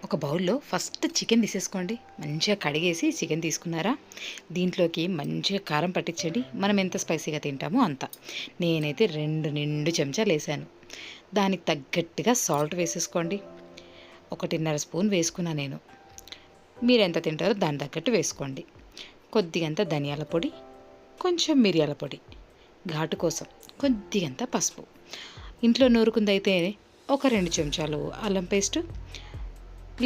ఒక బౌల్లో first chicken తీసేసుకోండి. మంచిగా కడిగేసి చికెన్ తీసుకున్నారా, దీంట్లోకి మంచిగా కారం పట్టించండి. మనం ఎంత స్పైసీగా తింటామో అంత. నేనైతే 2 నిండు చెంచాలు వేసాను. దానికి తగ్గట్టుగా సాల్ట్ వేసేసుకోండి. 1.5 స్పూన్ వేసుకున్నా నేను. మీరు ఎంత తింటారో దాని తగ్గట్టు వేసుకోండి. కొద్దిగంత ధనియాల పొడి, కొంచెం మిరియాల పొడి, ఘాటు కోసం కొద్దిగంత పసుపు. ఇంట్లో నూరుకుందైతే ఒక 2 చెంచాలు అల్లం పేస్టు,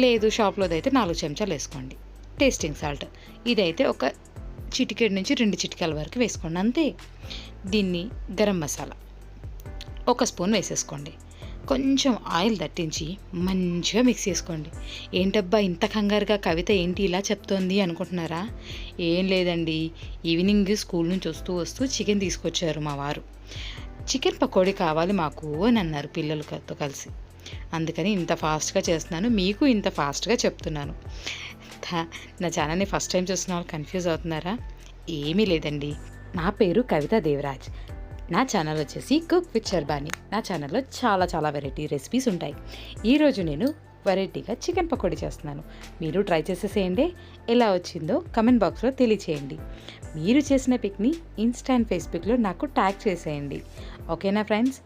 లేదు షాప్లోదైతే 4 చెంచాలు వేసుకోండి. టేస్టింగ్ సాల్ట్ ఇదైతే ఒక చిటికెడు నుంచి 2 చిటికెల వరకు వేసుకోండి అంతే. దీన్ని గరం మసాలా 1 స్పూన్ వేసేసుకోండి. కొంచెం ఆయిల్ దట్టించి మంచిగా మిక్స్ చేసుకోండి. ఏంటబ్బా ఇంత కంగారుగా కవిత ఏంటి ఇలా చెప్తోంది అనుకుంటున్నారా? ఏం లేదండి, ఈవినింగ్ స్కూల్ నుంచి వస్తూ చికెన్ తీసుకొచ్చారు మా వారు. చికెన్ పకోడీ కావాలి మాకు అని అన్నారు పిల్లలతో కలిసి. అందుకని ఇంత ఫాస్ట్గా చేస్తున్నాను, మీకు ఇంత ఫాస్ట్గా చెప్తున్నాను. నా ఛానల్ని ఫస్ట్ టైం చూస్తున్న వాళ్ళు కన్ఫ్యూజ్ అవుతున్నారా? ఏమీ లేదండి, నా పేరు కవిత దేవరాజ్. నా ఛానల్ వచ్చేసి కుక్ విత్ శర్బాని. నా ఛానల్లో చాలా వెరైటీ రెసిపీస్ ఉంటాయి. ఈరోజు నేను వెరైటీగా చికెన్ పకోడీ చేస్తున్నాను. మీరు ట్రై చేసేసేయండి. ఎలా వచ్చిందో కమెంట్ బాక్స్లో తెలియచేయండి. మీరు చేసిన పిక్ని ఇన్స్టా అండ్ ఫేస్బుక్లో నాకు ట్యాగ్ చేసేయండి. ఓకేనా ఫ్రెండ్స్?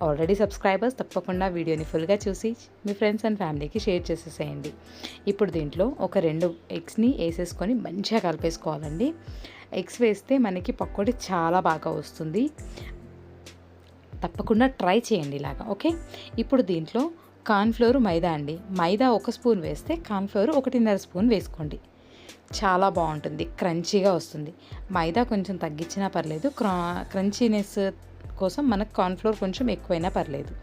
ఆల్రెడీ సబ్స్క్రైబర్స్ తప్పకుండా వీడియోని ఫుల్గా చూసి మీ ఫ్రెండ్స్ అండ్ ఫ్యామిలీకి షేర్ చేసేసేయండి. ఇప్పుడు దీంట్లో ఒక 2 ఎగ్స్ని వేసేసుకొని మంచిగా కలిపేసుకోవాలండి. ఎగ్స్ వేస్తే మనకి పకోడీ చాలా బాగా వస్తుంది. తప్పకుండా ట్రై చేయండి ఇలాగా. ఓకే, ఇప్పుడు దీంట్లో కార్న్ఫ్లోర్, మైదా అండి. మైదా 1 స్పూన్ వేస్తే కార్న్ఫ్లోర్ 1.5 స్పూన్ వేసుకోండి. చాలా బాగుంటుంది, క్రంచీగా వస్తుంది. మైదా కొంచెం తగ్గించినా పర్లేదు, క్రంచీనెస్ కోసం మనకు కార్న్ఫ్లోర్ కొంచెం ఎక్కువైనా పర్లేదు.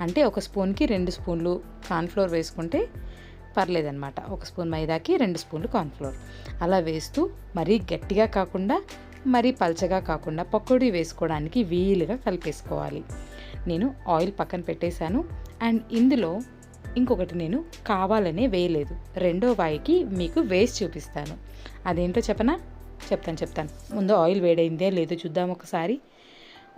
అంటే 1 స్పూన్కి 2 స్పూన్లు కార్న్ఫ్లోర్ వేసుకుంటే పర్లేదన్నమాట. 1 స్పూన్ మైదాకి 2 స్పూన్లు కార్న్ఫ్లోర్ అలా వేస్తూ మరీ గట్టిగా కాకుండా మరీ పల్చగా కాకుండా పకోడీ వేసుకోవడానికి వీలుగా కలిపేసుకోవాలి. నేను ఆయిల్ పక్కన పెట్టేశాను. అండ్ ఇందులో ఇంకొకటి నేను కావాలనే వేయలేదు, రెండో వాయికి మీకు వేసి చూపిస్తాను. అదేంటో చెప్పనా? చెప్తాను. ముందు ఆయిల్ వేడైందే లేదో చూద్దాం ఒకసారి.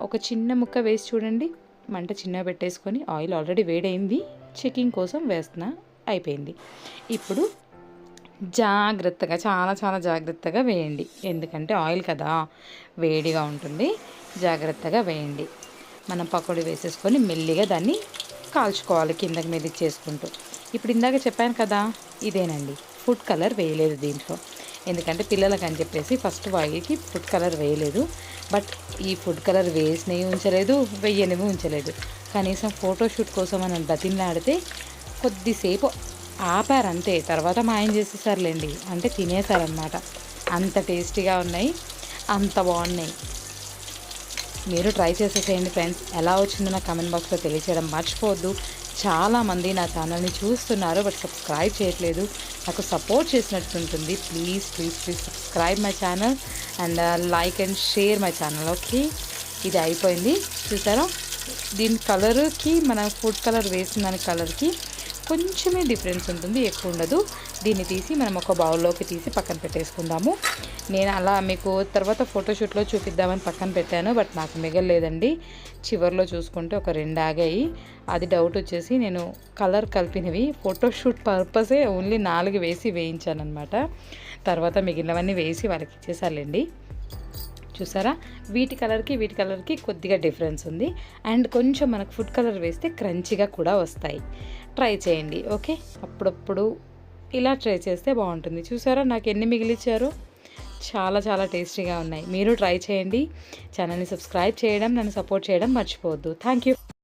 ఒక చిన్న ముక్క వేసి చూడండి. మంట చిన్నగా పెట్టేసుకొని, ఆయిల్ ఆల్రెడీ వేడైంది, చెకింగ్ కోసం వేస్తున్నా. అయిపోయింది. ఇప్పుడు జాగ్రత్తగా, చాలా జాగ్రత్తగా వేయండి. ఎందుకంటే ఆయిల్ కదా, వేడిగా ఉంటుంది. జాగ్రత్తగా వేయండి. మనం పకోడీ వేసేసుకొని మెల్లిగా దాన్ని కాల్చుకోవాలి, కిందకి మీదకి చేసుకుంటూ. ఇప్పుడు ఇందాక చెప్పాను కదా, ఇదేనండి. ఫుడ్ కలర్ వేయలేదు దీంట్లో, ఎందుకంటే పిల్లలకి అని చెప్పేసి ఫస్ట్ వాయికి ఫుడ్ కలర్ వేయలేదు. బట్ ఈ ఫుడ్ కలర్ వేసినవి ఉంచలేదు, వెయ్యనివి ఉంచలేదు. కనీసం ఫోటోషూట్ కోసం అని బతిమలాడితే కొద్దిసేపు ఆపారంతే. తర్వాత మాయం చేసేసారులేండి, అంటే తినేసారనమాట. అంత టేస్టీగా ఉన్నాయి, అంత బాగున్నాయి. మీరు ట్రై చేసేసేయండి ఫ్రెండ్స్. ఎలా వచ్చిందో నా కమెంట్ బాక్స్లో తెలియచేయడం మర్చిపోవద్దు. చాలామంది నా ఛానల్ని చూస్తున్నారు బట్ సబ్స్క్రైబ్ చేయట్లేదు. నాకు సపోర్ట్ చేసినట్టు ఉంటుంది. Please subscribe my channel and like and share my channel. Okay, ఇది అయిపోయింది. చూసారా, దీని కలర్కి మన ఫుడ్ కలర్ వేసిన దాని కలర్కి కొంచెమే డిఫరెన్స్ ఉంటుంది, ఎక్కువ ఉండదు. దీన్ని తీసి మనం ఒక బౌల్లోకి తీసి పక్కన పెట్టేసుకుందాము. నేను అలా మీకు తర్వాత ఫోటోషూట్లో చూపిద్దామని పక్కన పెట్టాను, బట్ నాకు మిగలలేదండి. చివరిలో చూసుకుంటే ఒక 2 ఆగాయి. అది డౌట్ వచ్చేసి నేను కలర్ కలిపినవి ఫోటోషూట్ పర్పసే ఓన్లీ 4 వేసి వేయించాను అనమాట. తర్వాత మిగిలినవన్నీ వేసి వాళ్ళకి ఇచ్చేసాలండి. చూసారా, వీటి కలర్కి కొద్దిగా డిఫరెన్స్ ఉంది. అండ్ కొంచెం మనకు ఫుడ్ కలర్ వేస్తే క్రంచీగా కూడా వస్తాయి. ట్రై చేయండి. ఓకే, అప్పుడప్పుడు ఇలా ట్రై చేస్తే బాగుంటుంది. చూసారా నాకు ఎన్ని మిగిలిచ్చారో, చాలా టేస్టీగా ఉన్నాయి. మీరు ట్రై చేయండి. ఛానల్ని సబ్స్క్రైబ్ చేయడం, నన్ను సపోర్ట్ చేయడం మర్చిపోవద్దు. Thank you.